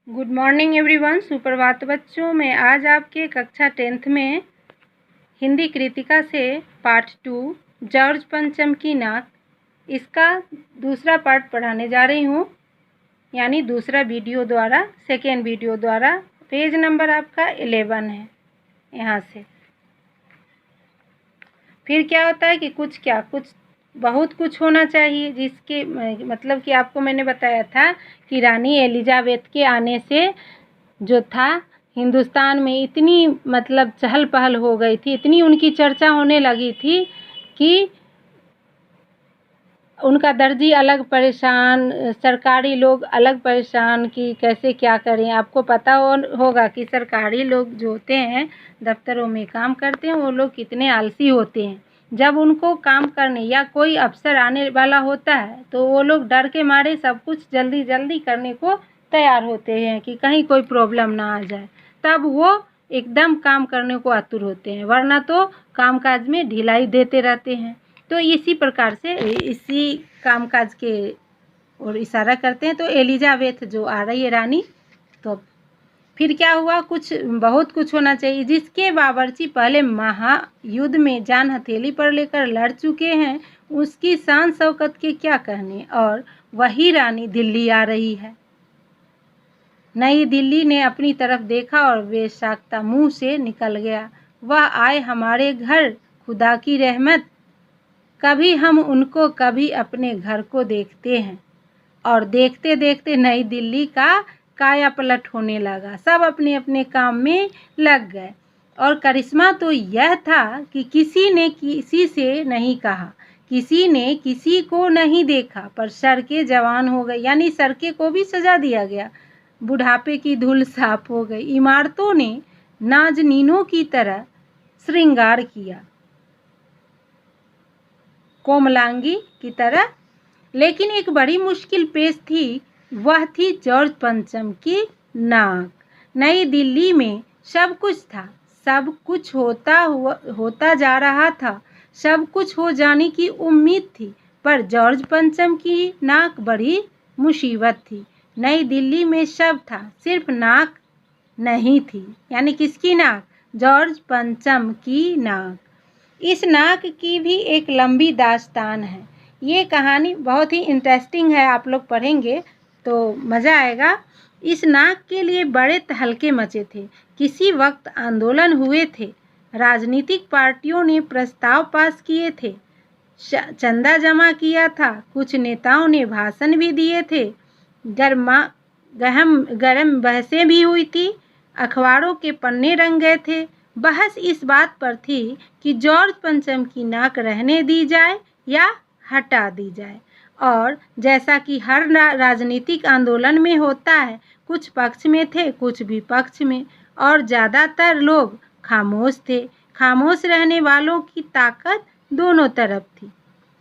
Good morning everyone. सुप्रभात बच्चों। मैं आज आपके कक्षा 10th में हिंदी कृतिका से पार्ट 2 जॉर्ज पंचम की नाक, इसका दूसरा पार्ट पढ़ाने जा रही हूँ, यानी दूसरा वीडियो द्वारा, सेकेंड वीडियो द्वारा। पेज नंबर आपका 11 है। यहाँ से फिर क्या होता है कि कुछ बहुत कुछ होना चाहिए, जिसके मतलब कि आपको मैंने बताया था कि रानी एलिजाबेथ के आने से जो था हिंदुस्तान में इतनी मतलब चहल पहल हो गई थी, इतनी उनकी चर्चा होने लगी थी कि उनका दर्जी अलग परेशान, सरकारी लोग अलग परेशान कि कैसे क्या करें। आपको पता होगा कि सरकारी लोग जो होते हैं, दफ्तरों में काम करते हैं, वो लोग कितने आलसी होते हैं। जब उनको काम करने या कोई अफसर आने वाला होता है तो वो लोग डर के मारे सब कुछ जल्दी जल्दी करने को तैयार होते हैं कि कहीं कोई प्रॉब्लम ना आ जाए। तब वो एकदम काम करने को आतुर होते हैं, वरना तो कामकाज में ढिलाई देते रहते हैं। तो इसी प्रकार से इसी कामकाज के और इशारा करते हैं। तो एलिजाबेथ जो आ रही है रानी, तो फिर क्या हुआ, बहुत कुछ होना चाहिए, जिसके बावर्ची पहले महायुद्ध में जान हथेली पर लेकर लड़ चुके हैं, उसकी शान शौकत के क्या कहने। और वही रानी दिल्ली आ रही है। नई दिल्ली ने अपनी तरफ देखा और बेसाख्ता मुंह से निकल गया, वह आए हमारे घर, खुदा की रहमत। कभी हम उनको, कभी अपने घर को देखते हैं। और देखते देखते नई दिल्ली का काया पलट होने लगा। सब अपने अपने काम में लग गए। और करिश्मा तो यह था कि किसी ने किसी से नहीं कहा, किसी ने किसी को नहीं देखा, पर सड़कें जवान हो गई, यानी सड़कें को भी सजा दिया गया। बुढ़ापे की धूल साफ हो गई। इमारतों ने नाजनीनों की तरह श्रृंगार किया, कोमलांगी की तरह। लेकिन एक बड़ी मुश्किल पेश थी, वह थी जॉर्ज पंचम की नाक। नई दिल्ली में सब कुछ था, सब कुछ होता जा रहा था, सब कुछ हो जाने की उम्मीद थी, पर जॉर्ज पंचम की नाक बड़ी मुसीबत थी। नई दिल्ली में सब था, सिर्फ नाक नहीं थी। यानी किसकी नाक? जॉर्ज पंचम की नाक। इस नाक की भी एक लंबी दास्तान है। ये कहानी बहुत ही इंटरेस्टिंग है, आप लोग पढ़ेंगे तो मज़ा आएगा। इस नाक के लिए बड़े तहलके मचे थे। किसी वक्त आंदोलन हुए थे, राजनीतिक पार्टियों ने प्रस्ताव पास किए थे, चंदा जमा किया था, कुछ नेताओं ने भाषण भी दिए थे, गरम बहसें भी हुई थी, अखबारों के पन्ने रंग गए थे। बहस इस बात पर थी कि जॉर्ज पंचम की नाक रहने दी जाए या हटा दी जाए। और जैसा कि हर राजनीतिक आंदोलन में होता है, कुछ पक्ष में थे, कुछ विपक्ष में, और ज़्यादातर लोग खामोश थे। खामोश रहने वालों की ताकत दोनों तरफ थी।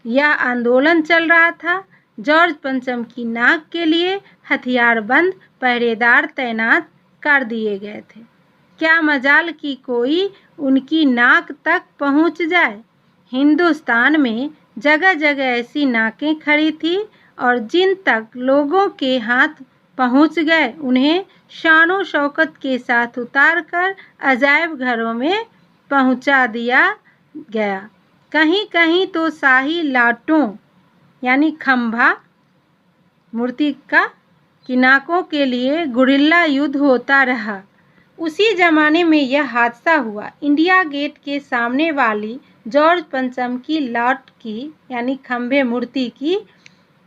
यह आंदोलन चल रहा था। जॉर्ज पंचम की नाक के लिए हथियारबंद पहरेदार तैनात कर दिए गए थे। क्या मजाल कि कोई उनकी नाक तक पहुंच जाए। हिंदुस्तान में जगह जगह ऐसी नाकें खड़ी थी, और जिन तक लोगों के हाथ पहुंच गए, उन्हें शानो शौकत के साथ उतारकर अजायब घरों में पहुंचा दिया गया। कहीं कहीं तो शाही लाटों यानी खंभा मूर्ति की नाकों के लिए गुरिल्ला युद्ध होता रहा। उसी ज़माने में यह हादसा हुआ। इंडिया गेट के सामने वाली जॉर्ज पंचम की लाट की यानी खंभे मूर्ति की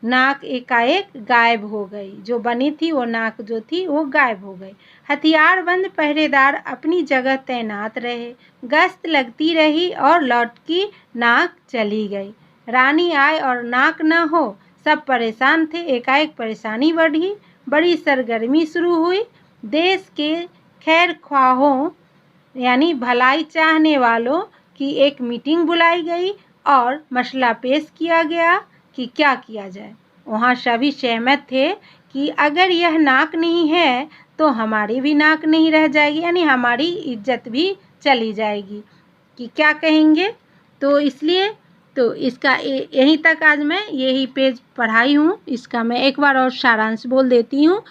नाक एकाएक गायब हो गई। जो बनी थी वो नाक जो थी वो गायब हो गई। हथियारबंद पहरेदार अपनी जगह तैनात रहे, गश्त लगती रही, और लॉट की नाक चली गई। रानी आए और नाक न हो, सब परेशान थे। एकाएक परेशानी बढ़ी, बड़ी सरगर्मी शुरू हुई। देश के खैर ख्वाहों यानी भलाई चाहने वालों की एक मीटिंग बुलाई गई और मसला पेश किया गया कि क्या किया जाए। वहाँ सभी सहमत थे कि अगर यह नाक नहीं है तो हमारी भी नाक नहीं रह जाएगी, यानी हमारी इज्जत भी चली जाएगी। कि क्या कहेंगे। तो इसलिए तो इसका यहीं तक आज मैं यही पेज पढ़ाई हूँ। इसका मैं एक बार और सारांश बोल देती हूँ।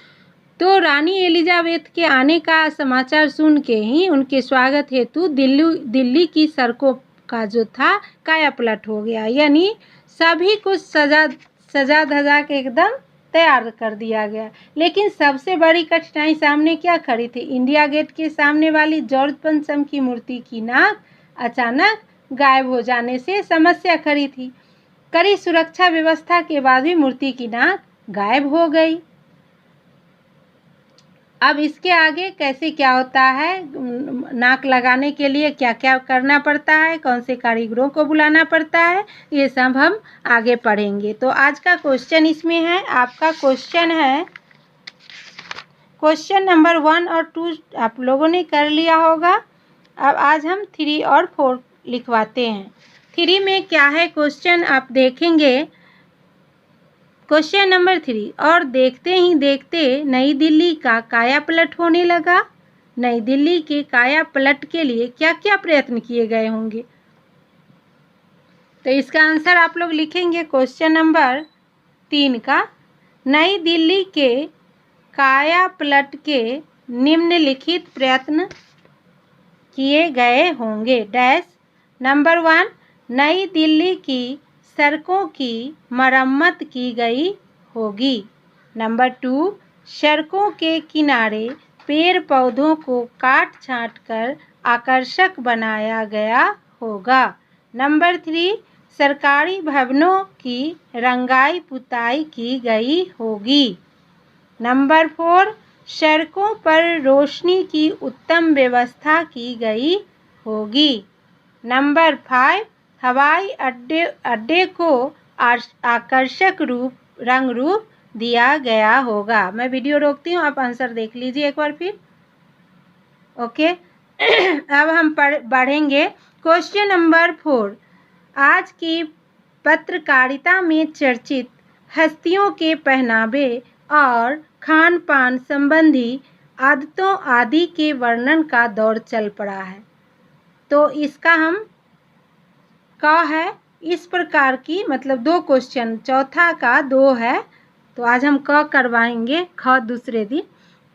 तो रानी एलिजाबेथ के आने का समाचार सुन के ही उनके स्वागत हेतु दिल्ली की सड़कों का जो था काया पलट हो गया, यानी सभी कुछ सजा धजा के एकदम तैयार कर दिया गया। लेकिन सबसे बड़ी कठिनाई सामने क्या खड़ी थी? इंडिया गेट के सामने वाली जॉर्ज पंचम की मूर्ति की नाक अचानक गायब हो जाने से समस्या खड़ी थी। कड़ी सुरक्षा व्यवस्था के बाद भी मूर्ति की नाक गायब हो गई। अब इसके आगे कैसे क्या होता है, नाक लगाने के लिए क्या क्या करना पड़ता है, कौन से कारीगरों को बुलाना पड़ता है, ये सब हम आगे पढ़ेंगे। तो आज का क्वेश्चन इसमें है, आपका क्वेश्चन है क्वेश्चन नंबर 1 और 2 आप लोगों ने कर लिया होगा। अब आज हम 3 और 4 लिखवाते हैं। 3 में क्या है क्वेश्चन आप देखेंगे। क्वेश्चन नंबर 3, और देखते ही देखते नई दिल्ली का काया पलट होने लगा। नई दिल्ली के काया पलट के लिए क्या क्या प्रयत्न किए गए होंगे? तो इसका आंसर आप लोग लिखेंगे क्वेश्चन नंबर 3 का, नई दिल्ली के काया पलट के निम्नलिखित प्रयत्न किए गए होंगे। डैश नंबर 1, नई दिल्ली की सड़कों की मरम्मत की गई होगी। नंबर 2, सड़कों के किनारे पेड़ पौधों को काट छांट कर आकर्षक बनाया गया होगा। नंबर 3, सरकारी भवनों की रंगाई पुताई की गई होगी। नंबर 4, सड़कों पर रोशनी की उत्तम व्यवस्था की गई होगी। नंबर 5, हवाई अड्डे को आकर्षक रंग रूप दिया गया होगा। मैं वीडियो रोकती हूँ, आप आंसर देख लीजिए एक बार फिर। ओके अब हम बढ़ेंगे क्वेश्चन नंबर 4, आज की पत्रकारिता में चर्चित हस्तियों के पहनावे और खान पान संबंधी आदतों आदि के वर्णन का दौर चल पड़ा है। तो इसका हम क है इस प्रकार की, मतलब 2 क्वेश्चन, चौथा का 2 है, तो आज हम क करवाएंगे, ख दूसरे दिन।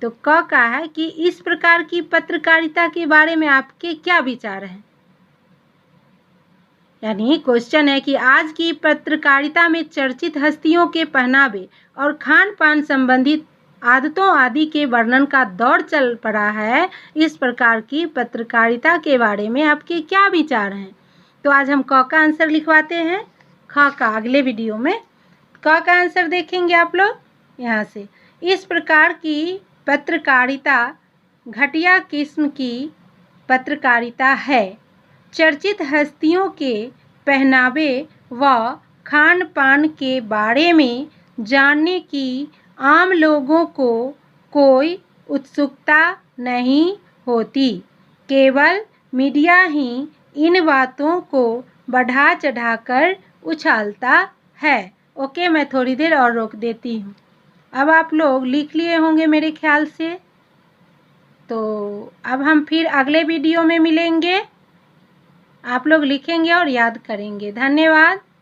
तो क का है कि इस प्रकार की पत्रकारिता के बारे में आपके क्या विचार हैं। यानी क्वेश्चन है कि आज की पत्रकारिता में चर्चित हस्तियों के पहनावे और खान पान संबंधित आदतों आदि के वर्णन का दौर चल पड़ा है, इस प्रकार की पत्रकारिता के बारे में आपके क्या विचार हैं। तो आज हम क का आंसर लिखवाते हैं, ख का अगले वीडियो में। क का आंसर देखेंगे आप लोग यहाँ से, इस प्रकार की पत्रकारिता घटिया किस्म की पत्रकारिता है। चर्चित हस्तियों के पहनावे व खान पान के बारे में जानने की आम लोगों को कोई उत्सुकता नहीं होती। केवल मीडिया ही इन बातों को बढ़ा चढ़ाकर उछालता है। ओके, मैं थोड़ी देर और रोक देती हूँ। अब आप लोग लिख लिए होंगे मेरे ख्याल से। तो अब हम फिर अगले वीडियो में मिलेंगे। आप लोग लिखेंगे और याद करेंगे। धन्यवाद।